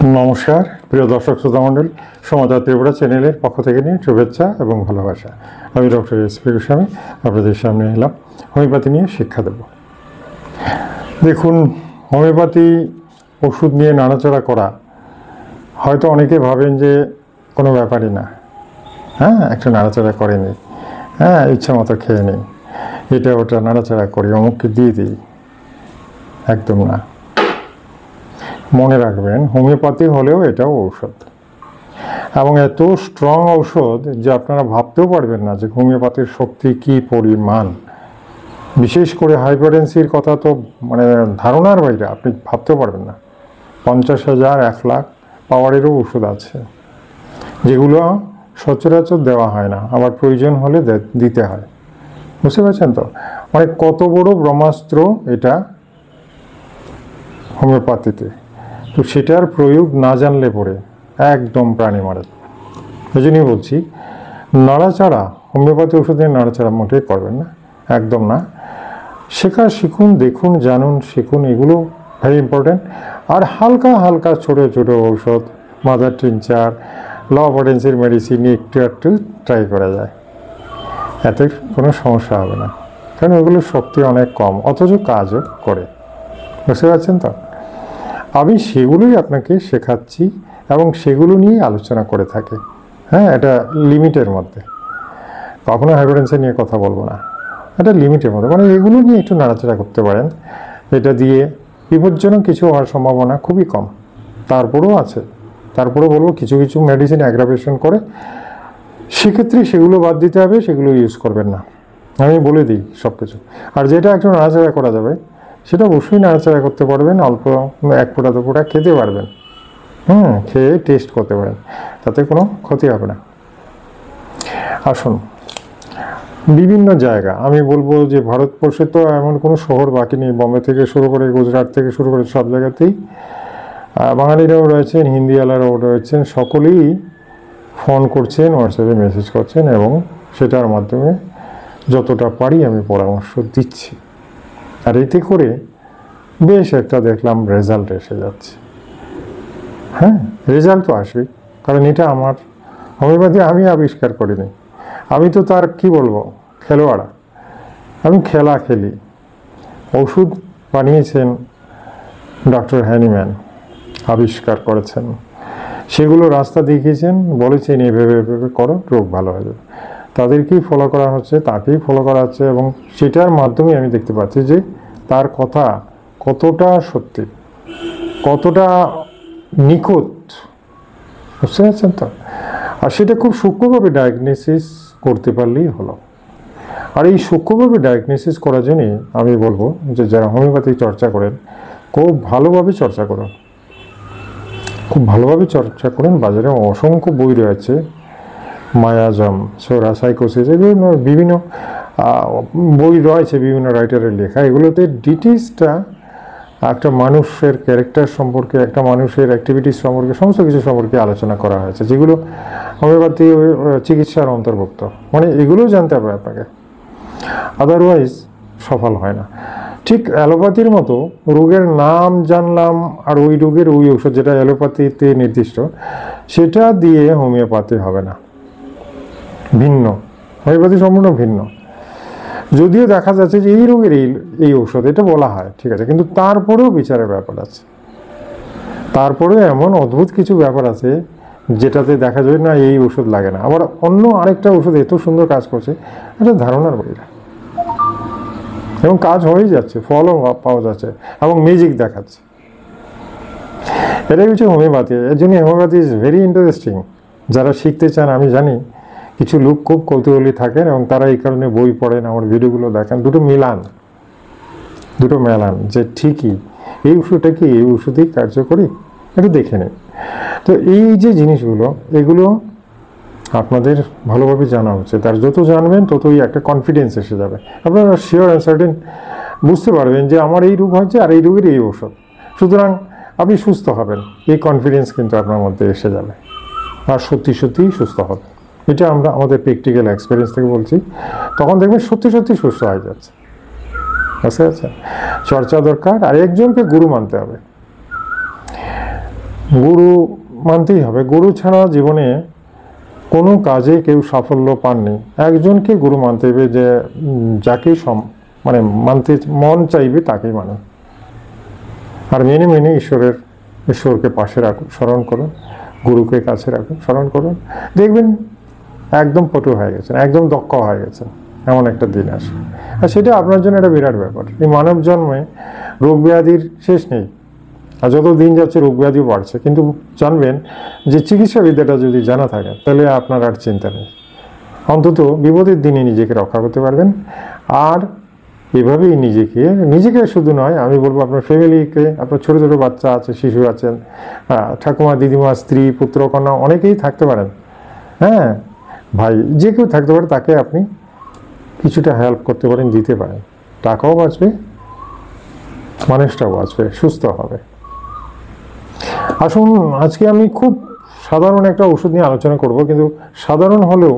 নমস্কার প্রিয় দর্শক শ্রোতা মণ্ডলী, সমাচার ত্রিপুরা চ্যানেলের পক্ষ থেকে নিয়ে শুভেচ্ছা এবং ভালোবাসা। আমি ডক্টর এস.পি. গোস্বামী আপনাদের সামনে এলাম হোমিওপ্যাথি নিয়ে শিক্ষা দেব। দেখুন, হোমিওপ্যাথি ওষুধ নিয়ে নাড়াচাড়া করা হয়তো অনেকে ভাবেন যে কোনো ব্যাপারই না, একটু নাড়াচাড়া করে নিই, ইচ্ছা মতো খেয়ে নিই, এটা ওটা নাড়াচাড়া করি, অমুককে দিয়ে দিই। একদম না। মনে রাখবেন, হোমিওপ্যাথি হলেও এটাও ঔষধ, এবং এত স্ট্রং ঔষধ যে আপনারা ভাবতেও পারবেন না যে হোমিওপ্যাথির শক্তি কী পরিমাণ। বিশেষ করে হাইপারটেনসির কথা তো মানে ধারণার বাইরে, আপনি ভাবতেও পারবেন না। 50,000 1 লাখ পাওয়ারেরও ওষুধ আছে, যেগুলো সচরাচর দেওয়া হয় না, আবার প্রয়োজন হলে দিতে হয়। বুঝতে পারছেন তো? মানে কত বড় ব্রহ্মাস্ত্র এটা হোমিওপ্যাথিতে। তো সেটার প্রয়োগ না জানলে পরে একদম প্রাণী মারে। এই জন্যই বলছি, নাড়াচাড়া হোমিওপ্যাথি ওষুধের নাড়াচাড়া মোটেই করবেন না, একদম না। শিখুন, দেখুন, জানুন, শিখুন, এগুলো ভেরি ইম্পর্টেন্ট। আর হালকা হালকা ছোটো ছোটো ঔষধ, মাদার টিনচার, লো পটেন্সির মেডিসিন একটু একটু ট্রাই করা যায়, এতে কোনো সমস্যা হবে না। কারণ ওগুলোর শক্তি অনেক কম, অথচ কাজও করে। বুঝতে পারছেন তো? আমি সেগুলোই আপনাকে শেখাচ্ছি এবং সেগুলো নিয়েই আলোচনা করে থাকি। এটা লিমিটের মধ্যে, কখনো হাইপারটেনশন নিয়ে কথা বলবো না, এটা লিমিটের মধ্যে। মানে এগুলো নিয়ে একটু নাড়াচাড়া করতে পারেন, এটা দিয়ে বিপজ্জনক কিছু হওয়ার সম্ভাবনা খুবই কম। তারপরেও আছে, তারপরে বলবো কিছু কিছু মেডিসিন অ্যাগ্রাভেশন করে, সেক্ষেত্রে সেগুলো বাদ দিতে হবে, সেগুলো ইউজ করবেন না। আমি বলে দিই সব কিছু। আর যেটা একটু নাড়াচাড়া করা যাবে সেটা অবশ্যই নাড়াচাড়া করতে পারবেন, অল্প 1 ফোঁটা 2 ফোঁটা খেতে পারবেন, খেয়ে টেস্ট করতে পারেন, তাতে কোনো ক্ষতি হবে না। আসুন, বিভিন্ন জায়গা আমি বলবো যে ভারতবর্ষে তো এমন কোনো শহর বাকি নেই, বম্বে থেকে শুরু করে গুজরাট থেকে শুরু করে সব জায়গাতেই বাঙালিরাও রয়েছেন, হিন্দিওয়ালারাও রয়েছেন, সকলেই ফোন করছেন, হোয়াটসঅ্যাপে মেসেজ করছেন, এবং সেটার মাধ্যমে যতটা পারি আমি পরামর্শ দিচ্ছি। আর এতে করে বেশ একটা দেখলাম রেজাল্ট এসে যাচ্ছে। রেজাল্ট তো আসবে, কারণ এটা আমার হোমিওপ্যাথি আমি আবিষ্কার করিনি। আমি তো তার কি বলবো, খেলোয়াড়। আমি খেলা খেলি। ওষুধ বানিয়েছেন ডক্টর হ্যানিম্যান, আবিষ্কার করেছেন, সেগুলো রাস্তা দেখিয়েছেন, বলেছেন এভাবে এভাবে করো, রোগ ভালো হয়ে যাবে। তাদেরকেই ফলো করা হচ্ছে, তাকেই ফলো করা হচ্ছে, এবং সেটার মাধ্যমে আমি দেখতে পাচ্ছি যে তার কথা কতটা সত্যি, কতটা নিখুঁত। বুঝতে পারছেন তো? আর সেটা খুব সূক্ষ্মভাবে ডায়াগনোসিস করতে পারলেই হলো। আর এই সূক্ষ্মভাবে ডায়াগনোসিস করার জন্যই আমি বলবো যে যারা হোমিওপ্যাথি চর্চা করেন, খুব ভালোভাবে চর্চা করুন, খুব ভালোভাবে চর্চা করেন। বাজারে অসংখ্য বই রয়েছে, মায়াজাম, সোরা, সাইকোসিস, এগুলো বিভিন্ন বই রয়েছে, বিভিন্ন রাইটারের লেখা। এগুলোতে ডিটেলসটা একটা মানুষের ক্যারেক্টার সম্পর্কে, একটা মানুষের অ্যাক্টিভিটিস সম্পর্কে, সমস্ত কিছু সম্পর্কে আলোচনা করা হয়েছে, যেগুলো হোমিওপ্যাথি চিকিৎসার অন্তর্ভুক্ত। মানে এগুলোও জানতে হবে আপনাকে, আদারওয়াইজ সফল হয় না। ঠিক অ্যালোপ্যাথির মতো রোগের নাম জানলাম আর ওই রোগের ওই ওষুধ, যেটা অ্যালোপ্যাথিতে নির্দিষ্ট, সেটা দিয়ে হোমিওপ্যাথি হবে না, ভিন্ন। হোমিওপ্যাথি সম্পূর্ণ ভিন্ন। যদিও দেখা যাচ্ছে যে এই রোগের এই ঔষধ, এটা বলা হয়, ঠিক আছে, কিন্তু তারপরেও বিচারের ব্যাপার আছে, তারপরেও এমন অদ্ভুত কিছু ব্যাপার আছে যেটাতে দেখা যায় না এই ওষুধ লাগে না, আবার অন্য আরেকটা ওষুধ এত সুন্দর কাজ করছে, এটা ধারণার বাইরে, এবং কাজ হয়েই যাচ্ছে, ফলও পাওয়া যাচ্ছে, এবং ম্যাজিক দেখাচ্ছে। এটাই হচ্ছে হোমিওপ্যাথি। এর জন্য হোমিওপ্যাথি ইজ ভেরি ইন্টারেস্টিং। যারা শিখতে চান, আমি জানি কিছু লোক খুব কৌতূহলী থাকেন, এবং তারা এই কারণে বই পড়েন, আমার ভিডিওগুলো দেখেন, দুটো মেলান যে ঠিকই এই ওষুধটা কি এই ওষুধই কার্যকরী, একটু দেখে নিন। তো এই যে জিনিসগুলো, এগুলো আপনাদের ভালোভাবে জানা হচ্ছে। তার যত জানবেন ততই একটা কনফিডেন্স এসে যাবে, আপনারা শিওর অ্যান্ড সার্টেন বুঝতে পারবেন যে আমার এই রোগ হয়েছে আর এই রোগের এই ওষুধ, সুতরাং আপনি সুস্থ হবেন। এই কনফিডেন্স কিন্তু আপনার মধ্যে এসে যাবে, আর সত্যি সত্যিই সুস্থ হবে। এটা আমরা আমাদের প্র্যাকটিক্যাল এক্সপিরিয়েন্স থেকে বলছি। তখন দেখবেন সত্যি সত্যি সুস্থ হয়ে যাচ্ছে। আচ্ছা, চর্চা দরকার, আর একজনকে গুরু মানতে হবে। গুরু মানতেই হবে। গুরু ছাড়া জীবনে কোনো কাজে কেউ সাফল্য পাননি। একজনকে গুরু মানতে হবে, যে যাকে মানে মানতে মন চাইবে তাকেই মানে। আর মেনে মেনে ঈশ্বরকে পাশে রাখুন, স্মরণ করুন, গুরুকে কাছে রাখুন, স্মরণ করুন, দেখবেন একদম পটু হয়ে গেছেন, একদম দক্ষ হয়ে গেছেন। এমন একটা দিন আসে, আর সেটা আপনার জন্য একটা বিরাট ব্যাপার। এই মানব জন্মে রোগ ব্যাধির শেষ নেই, আর যত দিন যাচ্ছে রোগ ব্যাধিও বাড়ছে, কিন্তু জানবেন যে চিকিৎসা বিদ্যাটা যদি জানা থাকে তাহলে আপনার আর চিন্তা নেই। অন্তত বিপদের দিনে নিজেকে রক্ষা করতে পারবেন। আর এভাবেই নিজেকে শুধু নয়, আমি বলবো আপনার ফ্যামিলিকে, আপনার ছোটো ছোটো বাচ্চা আছে, শিশু আছেন, ঠাকুমা, দিদিমা, স্ত্রী, পুত্র, কন্যা অনেকেই থাকতে পারেন, হ্যাঁ, ভাই, যে কেউ থাকতে পারে, তাকে আপনি কিছুটা হেল্প করতে পারেন, দিতে পারেন। টাকাও বাঁচবে, মানুষটাও বাঁচবে, সুস্থ হবে। আসুন, আজকে আমি খুব সাধারণ একটা ওষুধ নিয়ে আলোচনা করব, কিন্তু সাধারণ হলেও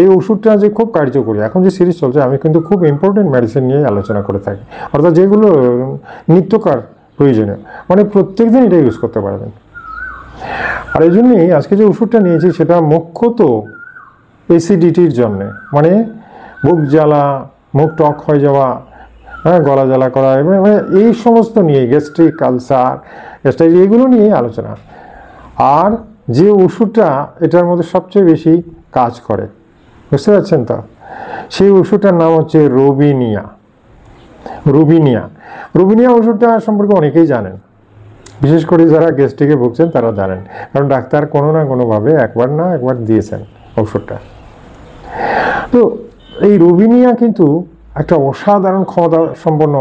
এই ওষুধটা যে খুব কার্যকরী। এখন যে সিরিজ চলছে, আমি কিন্তু খুব ইম্পর্টেন্ট মেডিসিন নিয়ে আলোচনা করে থাকি, অর্থাৎ যেগুলো নিত্যকার প্রয়োজনীয়, মানে প্রত্যেকদিন এটা ইউজ করতে পারবেন। আর এই জন্যই আজকে যে ওষুধটা নিয়েছি সেটা মুখ্যত অ্যাসিডিটির জন্যে, মানে বুক জ্বালা, মুখ টক হয়ে যাওয়া, হ্যাঁ, গলা জ্বালা করা, মানে এই সমস্ত নিয়ে, গ্যাস্ট্রিক, আলসার, গ্যাস্ট্রাইটিস, এগুলো নিয়ে আলোচনা। আর যে ওষুধটা এটার মধ্যে সবচেয়ে বেশি কাজ করে, বুঝতে পারছেন তো, সেই ওষুধটার নাম হচ্ছে রুবিনিয়া। রুবিনিয়া ওষুধটা সম্পর্কে অনেকেই জানেন, বিশেষ করে যারা গ্যাস্ট্রিকে ভুগছেন তারা জানেন, কারণ ডাক্তার কোনো না কোনোভাবে একবার দিয়েছেন ওষুধটা। তো এই রুবিনিয়া কিন্তু একটা অসাধারণ ক্ষমতা সম্পন্ন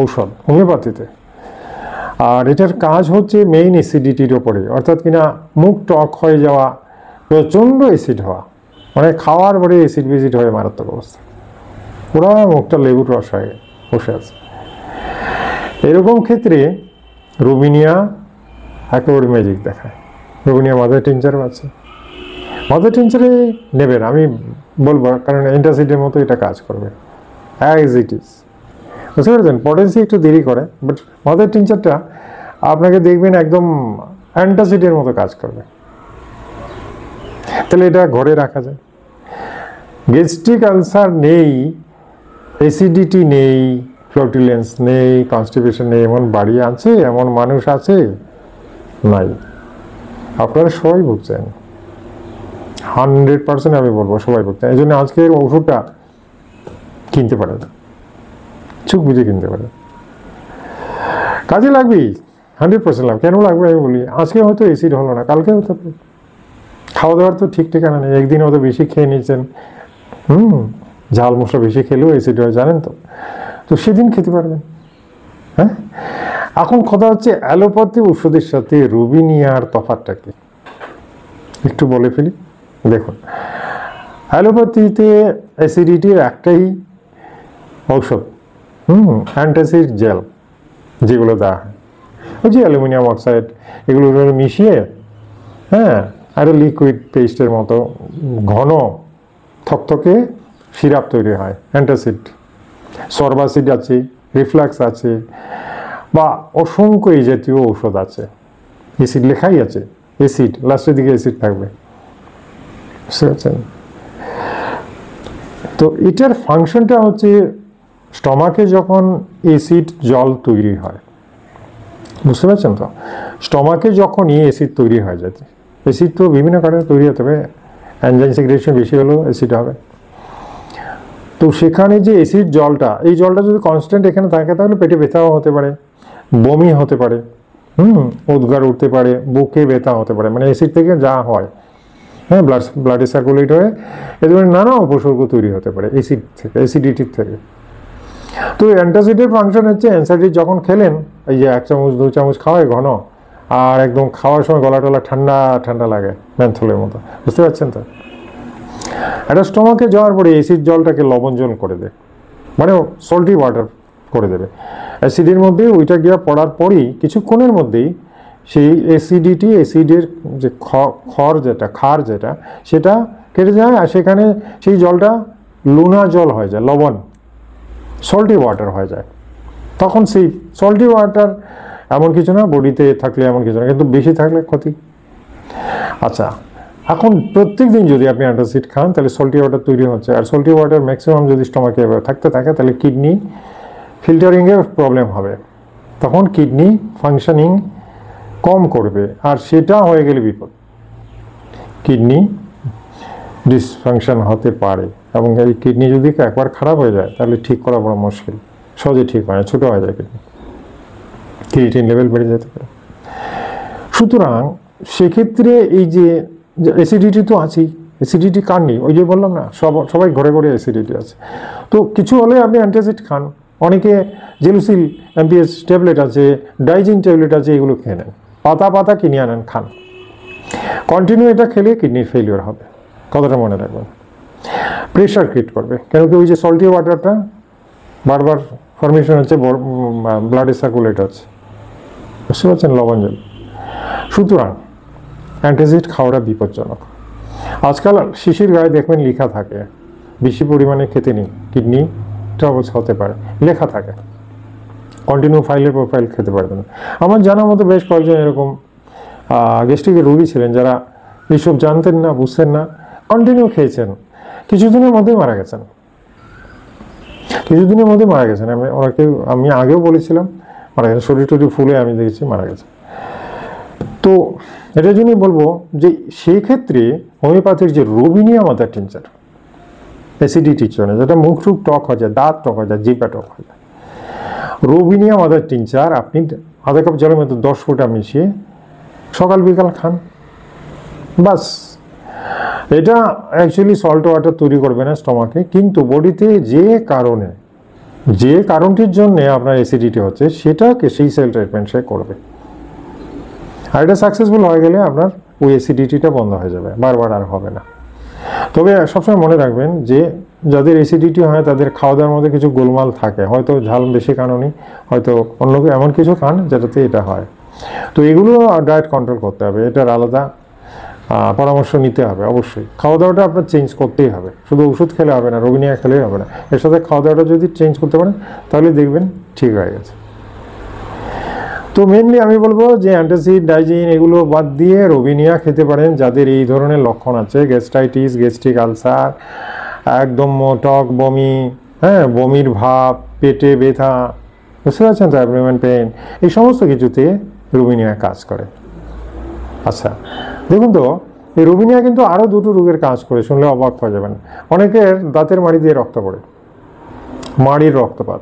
ঔষধ হোমিওপ্যাথিতে। আর এটার কাজ হচ্ছে মেইন অ্যাসিডিটির ওপরে, অর্থাৎ কিনা মুখ টক হয়ে যাওয়া, প্রচণ্ড অ্যাসিড হওয়া, মানে খাওয়ার পরে অ্যাসিড ভিজিট হয়ে মারাত্মক অবস্থা, পুরো মুখটা লেবুর রস হয়ে বসে আছে। এরকম ক্ষেত্রে রুবিনিয়া একেবারে ম্যাজিক দেখায়। রুবিনিয়া মাদার টিনচারও আছে, মাদার টিনচারে নেবেন, আমি বলবো, কারণ অ্যান্টাসিডের মতো এটা কাজ করবে অ্যাজ ইট ইজ, বুঝতে পেরেছেন। পটেন্সি একটু দেরি করে, বাট মাদার টিনচারটা আপনাকে দেখবেন একদম অ্যান্টাসিডের মতো কাজ করবে। তাহলে এটা ঘরে রাখা যায়। গ্যাস্ট্রিক আলসার নেই, অ্যাসিডিটি নেই, ফ্লোটিলেন্স নেই, কনস্টিপেশন নেই, এমন বাড়ি আছে, এমন মানুষ আছে নাই। আপনারা সবাই ভুগছেন, 100% আমি বলবো সবাই ভুগছেন। এই জন্য আজকের ওষুধটা কিনতে পারেন, চোখ বুঝে কিনতে পারেন, কাজে লাগবেই, 100% লাগবে। কেন লাগবে আমি বলি, আজকে হয়তো অ্যাসিড হলো না, কালকে হতে পারে। খাওয়া দাওয়ার তো ঠিক ঠিকানা নেই, একদিন হয়তো বেশি খেয়ে নিয়েছেন, ঝাল মশলা বেশি খেলেও অ্যাসিড হয়, জানেন তো, তো সেদিন খেতে পারবেন। হ্যাঁ, এখন কথা হচ্ছে অ্যালোপ্যাথি ওষুধের সাথে রুবিনিয়ার তফাৎটা কি একটু বলে ফেলি। দেখুন, অ্যালোপ্যাথিতে অ্যাসিডিটির একটাই ঔষধ, অ্যান্টাসিড জেল, যেগুলো দেওয়া হয়, ওই যে অ্যালুমিনিয়াম অক্সাইড, এগুলো মিশিয়ে, হ্যাঁ, আর লিকুইড পেস্টের মতো ঘন থকথকে সিরাপ তৈরি হয়। অ্যান্টাসিড, সরবাসিড আছে, রিফ্লাক্স আছে, বা অসংখ্য এই জাতীয় ঔষধ আছে। অ্যাসিড লেখাই আছে, অ্যাসিড, লাস্টের দিকে অ্যাসিড থাকবে, বুঝতে পারছেন। তো এটার ফাংশনটা হচ্ছে, স্টমাকে যখন অ্যাসিড জল তৈরি হয়, বুঝতে পারছেন তো, স্টমাকে যখন অ্যাসিড তৈরি হয়ে যায়, অ্যাসিড তো বিভিন্ন কারণে তৈরি হতে হবে, এনজাইম সিক্রেশন বেশি হলেও অ্যাসিড হবে। তো সেখানে যে অ্যাসিড জলটা, এই জলটা যদি কনস্ট্যান্ট এখানে থাকে তাহলে পেটে ব্যথাও হতে পারে, বমি হতে পারে, উদ্গার উঠতে পারে, বুকে ব্যথা হতে পারে, মানে অ্যাসিড থেকে যা হয়, হ্যাঁ, ব্লাডে সার্কুলেট হয়ে এ ধরনের নানা উপসর্গ তৈরি হতে পারে অ্যাসিড থেকে, অ্যাসিডিটির থেকে। তো অ্যান্টাসিডের ফাংশন হচ্ছে, অ্যান্টাসিড যখন খেলেন, এই যে 1 চামচ 2 চামচ খাওয়ায় ঘন, আর একদম খাওয়ার সময় গলা টলা ঠান্ডা ঠান্ডা লাগে, ম্যান্থলের মতো, বুঝতে পারছেন তো। এটা স্টমাকে যাওয়ার পরে অ্যাসিড জলটাকে লবণ জল করে দেয়, মানে সল্টি ওয়াটার করে দেবে। অ্যাসিডের মধ্যে ওইটা গিয়ে পড়ার পরই কিছুক্ষণের মধ্যেই সেই অ্যাসিডিটি, অ্যাসিডের যে ক্ষার যেটা সেটা কেটে যায়, আর সেখানে সেই জলটা লুনা জল হয়ে যায়, লবণ, সল্টি ওয়াটার হয়ে যায়। তখন সেই সল্টি ওয়াটার এমন কিছু না, বডিতে থাকলে এমন কিছু না, কিন্তু বেশি থাকলে ক্ষতি। আচ্ছা, এখন প্রত্যেক দিন যদি আপনি অ্যান্টাসিড খান তাহলে সল্টি ওয়াটার তৈরি হচ্ছে, আর সল্টি ওয়াটার ম্যাক্সিমাম যদি স্টমাকে থাকতে থাকে তাহলে কিডনি ফিল্টারিংয়ে প্রবলেম হবে, তখন কিডনি ফাংশনিং কম করবে, আর সেটা হয়ে গেলে বিপদ, কিডনি ডিসফাংশন হতে পারে। এবং এই কিডনি যদি একবার খারাপ হয়ে যায় তাহলে ঠিক করা বড় মুশকিল, সহজে ঠিক হয় না, ছোটো হয়ে যায় কিডনি, ক্রিয়েটিন লেভেল বেড়ে যেতে পারে। সুতরাং সেক্ষেত্রে এই যে অ্যাসিডিটি তো আছেই, অ্যাসিডিটি কার নেই, ওই যে বললাম না, সবাই ঘরে ঘরে অ্যাসিডিটি আছে। তো কিছু হলে আপনি অ্যান্টাসিড খান, অনেকে জেলুসিল এমপিএস ট্যাবলেট আছে, ডাইজিন ট্যাবলেট আছে, এগুলো খেয়ে নেন, পাতা পাতা কিনে আনেন খান, কন্টিনিউ এটা খেলে কিডনির ফেলিওর হবে, কথাটা মনে রাখবেন। প্রেশার ক্রিয়েট করবে, কেন কি ওই যে সল্টি ওয়াটারটা বারবার ফরমেশন হচ্ছে, ব্লাডে সার্কুলেট হচ্ছে, বুঝতে পারছেন, লবণ জল। সুতরাং অ্যান্টাসিড খাওয়াটা বিপজ্জনক। আজকাল শিশির গায়ে দেখবেন লেখা থাকে বেশি পরিমাণে খেতে নেই, কিডনি ট্রাবলস হতে পারে, লেখা থাকে, কন্টিনিউ ফাইলের পর ফাইল খেতে পারবেন। আমার জানার মতো বেশ কয়েকজন এরকম গ্যাস্ট্রিকের রোগী ছিলেন যারা এইসব জানতেন না, বুঝতেন না, কন্টিনিউ খেয়েছেন, কিছুদিনের মধ্যেই মারা গেছেন, কিছুদিনের মধ্যে মারা গেছেন। আমি আগেও বলেছিলাম মারা গেছেন, শরীর টরীর ফুলে আমি দেখেছি মারা গেছে। তো এটার জন্যই বলবো যে সেই ক্ষেত্রে হোমিওপ্যাথির যে রোবিনিয়া মাদার টিনচার অ্যাসিডিটির জন্য, যেটা মুখ টুক টক হয়ে যায়, দাঁত টক হয়ে যায়, জিভা টক হয়ে যায়, রোবিনিয়া মাদার টিনচার আপনি আধা কাপ জলের মধ্যে 10 ফোঁটা মিশিয়ে সকাল বিকাল খান, বাস। এটা অ্যাকচুয়ালি সল্ট ওয়াটার তৈরি করবে না স্টমাকে, কিন্তু বডিতে যে কারণটির জন্য আপনার অ্যাসিডিটি হচ্ছে সেটাকে সেই সেল ট্রিটমেন্ট সে করবে, আর এটা সাকসেসফুল হয়ে গেলে আপনার ওই অ্যাসিডিটিটা বন্ধ হয়ে যাবে, বারবার আর হবে না। তবে সবসময় মনে রাখবেন যে যাদের অ্যাসিডিটি হয় তাদের খাওয়া দাওয়ার মধ্যে কিছু গোলমাল থাকে, হয়তো ঝাল বেশি খাননি, হয়তো অন্য এমন কিছু খান যেটাতে এটা হয়। তো এগুলো ডায়েট কন্ট্রোল করতে হবে, এটার আলাদা পরামর্শ নিতে হবে। অবশ্যই খাওয়া দাওয়াটা আপনার চেঞ্জ করতেই হবে, শুধু ওষুধ খেলে হবে না, রোবিনিয়া খেলেই হবে না, এর সাথে খাওয়া দাওয়াটা যদি চেঞ্জ করতে পারেন তাহলে দেখবেন ঠিক হয়ে গেছে। তো মেনলি আমি বলবো যে অ্যান্টাসিড, ডাইজিন এগুলো বাদ দিয়ে রোবিনিয়া খেতে পারেন যাদের এই ধরনের লক্ষণ আছে, গ্যাস্ট্রাইটিস, গ্যাস্ট্রিক আলসার, একদম টক বমি, হ্যাঁ, বমির ভাব, পেটে ব্যথা, বুঝতে পারছেন তো, অ্যাবডোমেন পেইন, এই সমস্ত কিছুতে রোবিনিয়া কাজ করে। আচ্ছা দেখুন তো, এই রোবিনিয়া কিন্তু আরও দুটো রোগের কাজ করে, শুনলে অবাক হয়ে যাবেন। অনেকের দাঁতের মাড়ি দিয়ে রক্ত পড়ে, মাড়ির রক্তপাত।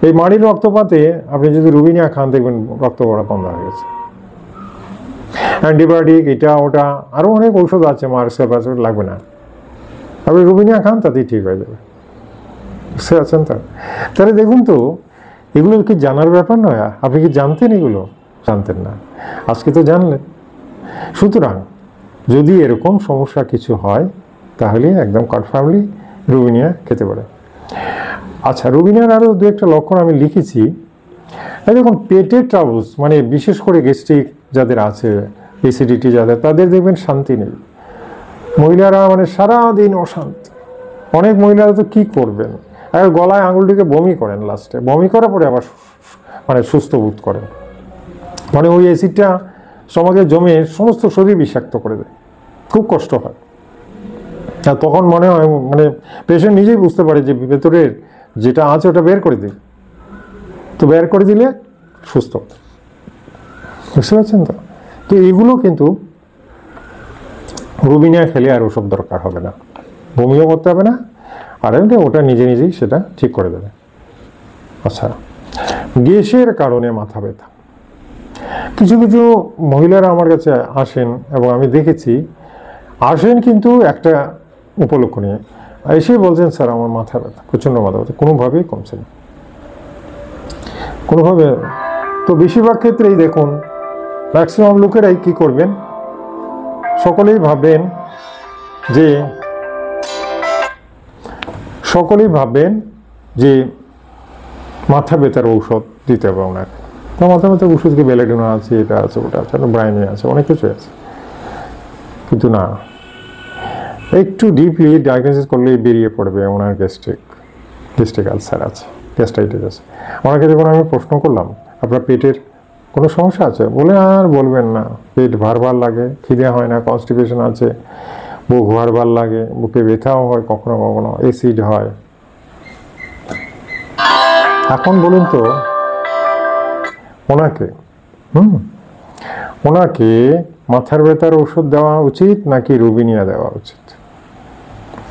এই মাড়ির রক্তপাতে আপনি যদি রোবিনিয়া খান দেখবেন রক্ত পড়া বন্ধ হয়ে গেছে। অ্যান্টিবায়োটিক এটা ওটা আরও অনেক ঔষধ আছে, মার্সেল লাগবে না, আপনি রোবিনিয়া খান তাতেই ঠিক হয়ে যাবে, বুঝতে পারছেন তো। তাহলে দেখুন তো, এগুলো কি জানার ব্যাপার নয়? আপনি কি জানতেন এগুলো? জানতেন না, আজকে তো জানলেন। সুতরাং যদি এরকম সমস্যা কিছু হয় তাহলে একদম কনফার্মলি রোবিনিয়া খেতে পারে। আচ্ছা, রোবিনিয়ার আরও দু একটা লক্ষণ আমি লিখেছি। এই দেখুন, পেটের ট্রাবলস, মানে বিশেষ করে গ্যাস্ট্রিক যাদের আছে, অ্যাসিডিটি যাদের, তাদের দেখবেন শান্তি নেই, মহিলারা মানে সারাদিন অশান্তি। অনেক মহিলারা তো কী করবেন, আর গলায় আঙুলটিকে বমি করেন, লাস্টে বমি করার পরে আবার মানে সুস্থ বোধ করেন, মানে ওই অ্যাসিডটা স্টমাকে জমে সমস্ত শরীর বিষাক্ত করে দেয়, খুব কষ্ট হয়। আর তখন মনে হয় মানে পেশেন্ট নিজেই বুঝতে পারে যে ভেতরের যেটা আছে ওটা বের করে দিই, তো বের করে দিলে সুস্থ, বুঝতে পারছেন তো। তো এগুলো কিন্তু রোবিনিয়া খেলে আর ওসব দরকার হবে না, বমিও করতে হবে না, আর ওটা নিজেই সেটা ঠিক করে দেবে। আচ্ছা, গ্যাসের কারণে মাথা ব্যথা, কিছু কিছু মহিলারা আমার কাছে আসেন এবং আমি দেখেছি আসেন কিন্তু একটা উপলক্ষ নিয়ে এসে বলছেন, স্যার আমার মাথা ব্যথা, প্রচণ্ড মাথা ব্যথা, কোনোভাবেই কমছে না, কোনোভাবে। তো বেশিরভাগ ক্ষেত্রেই দেখুন, ম্যাক্সিমাম লোকেরাই কি করবেন, সকলেই ভাববেন যে মাথা ব্যথার ঔষধ দিতে হবে ওনাকে। তো মাথা ব্যথার ওষুধ কি বেলেডিনো আছে, এটা আছে, ওটা আছে, ব্রাইনি আছে, অনেক কিছু আছে, কিন্তু না, একটু ডিপলি ডায়াগনোসিস করলেই বেরিয়ে পড়বে ওনার গ্যাস্ট্রিক আলসার আছে, গ্যাস্ট্রাইটিস আছে। ওনাকে যখন আমি প্রশ্ন করলাম আপনার পেটের কোনো সমস্যা আছে? বলে আর বলবেন না, পেট ভার লাগে, খিদে হয় না, কনস্টিপেশন আছে, বুক ভার লাগে, বুকে ব্যথাও হয়, কখনো কখনো অ্যাসিড হয়। এখন বলুন তো ওনাকে ওনাকে মাথার ব্যথার ওষুধ দেওয়া উচিত নাকি রুবিনিয়া দেওয়া উচিত?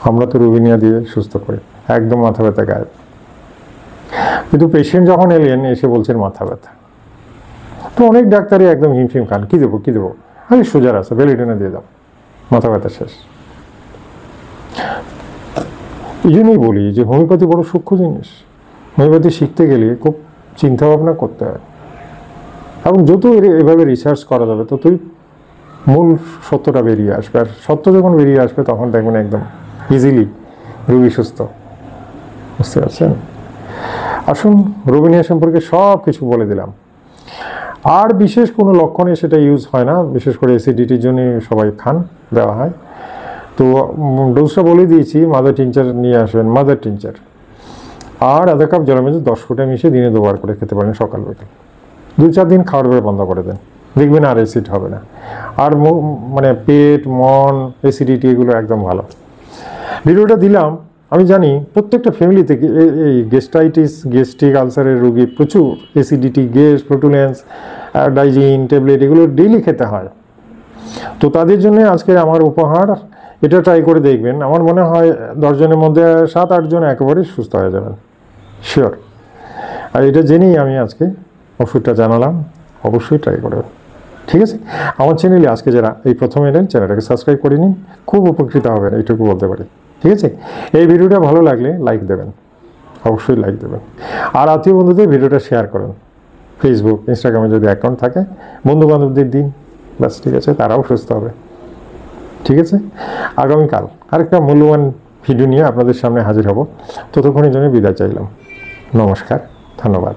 আমরা তো রুবিনিয়া দিয়ে সুস্থ করি, একদম মাথা ব্যথা গায়েব। কিন্তু পেশেন্ট যখন এলেন এসে বলছেন মাথা ব্যথা, তো অনেক ডাক্তারই একদম হিমশিম খান, কি দেবো কি দেবো, আরে সুজার আছে, বেলিডোনা দিয়ে দাও, মাথা ব্যথা শেষ। এই জন্যই বলি যে হোমিওপ্যাথি বড় সূক্ষ্ম জিনিস। হোমিওপ্যাথি শিখতে গেলে খুব চিন্তা ভাবনা করতে হয়, এবং যত এভাবে রিসার্চ করা যাবে ততই মূল সত্যটা বেরিয়ে আসবে। আর সত্য যখন বেরিয়ে আসবে তখন দেখবেন একদম ইজিলি রোগী সুস্থ। বুঝতে পারছেন? আসুন রুবিনিয়া সম্পর্কে সব কিছু বলে দিলাম। আর বিশেষ কোনো লক্ষণে সেটা ইউজ হয় না, বিশেষ করে অ্যাসিডিটির জন্য সবাই খান, দেওয়া হয়। তো ডোজটা বলে দিয়েছি, মাদার টিনচার নিয়ে আসবেন, মাদার টিনচার আর আধা কাপ জলের মধ্যে 10 ফোঁটা মিশিয়ে দিনে 2 বার করে খেতে পারেন, সকাল বিকাল। 2-4 দিন খাওয়ার পরে বন্ধ করে দেন, দেখবেন আর অ্যাসিড হবে না। আর মানে পেট, মন, অ্যাসিডিটি এগুলো একদম ভালো। ভিডিওটা দিলাম, আমি জানি প্রত্যেকটা ফ্যামিলি থেকে এই গ্যাস্ট্রাইটিস, গ্যাস্ট্রিক আলসারের রোগী প্রচুর, অ্যাসিডিটি, গ্যাস, ফ্লুটুলেন্স, ডাইজিন ট্যাবলেট এগুলো ডেইলি খেতে হয়। তো তাদের জন্য আজকে আমার উপহার, এটা ট্রাই করে দেখবেন। আমার মনে হয় 10 জনের মধ্যে 7-8 জন একেবারেই সুস্থ হয়ে যাবেন, শিওর। আর এটা জেনেই আমি আজকে ওষুধটা জানালাম, অবশ্যই ট্রাই করবেন। ঠিক আছে? আমার চ্যানেলে আজকে যারা এই প্রথম এলেন, চ্যানেলটাকে সাবস্ক্রাইব করে নিন, খুব উপকৃত হবেন, এইটুকু বলতে পারি। ঠিক আছে? এই ভিডিওটা ভালো লাগলে লাইক দেবেন, অবশ্যই লাইক দেবেন। আর আত্মীয় বন্ধুদের ভিডিওটা শেয়ার করুন, ফেসবুক, ইনস্টাগ্রামে যদি অ্যাকাউন্ট থাকে বন্ধু বান্ধবদের দিন, ব্যাস, ঠিক আছে? তারাও সুস্থ হবে। ঠিক আছে? আগামীকাল আরেকটা মূল্যবান ভিডিও নিয়ে আপনাদের সামনে হাজির হব। ততক্ষণের জন্য বিদায় চাইলাম। নমস্কার, ধন্যবাদ।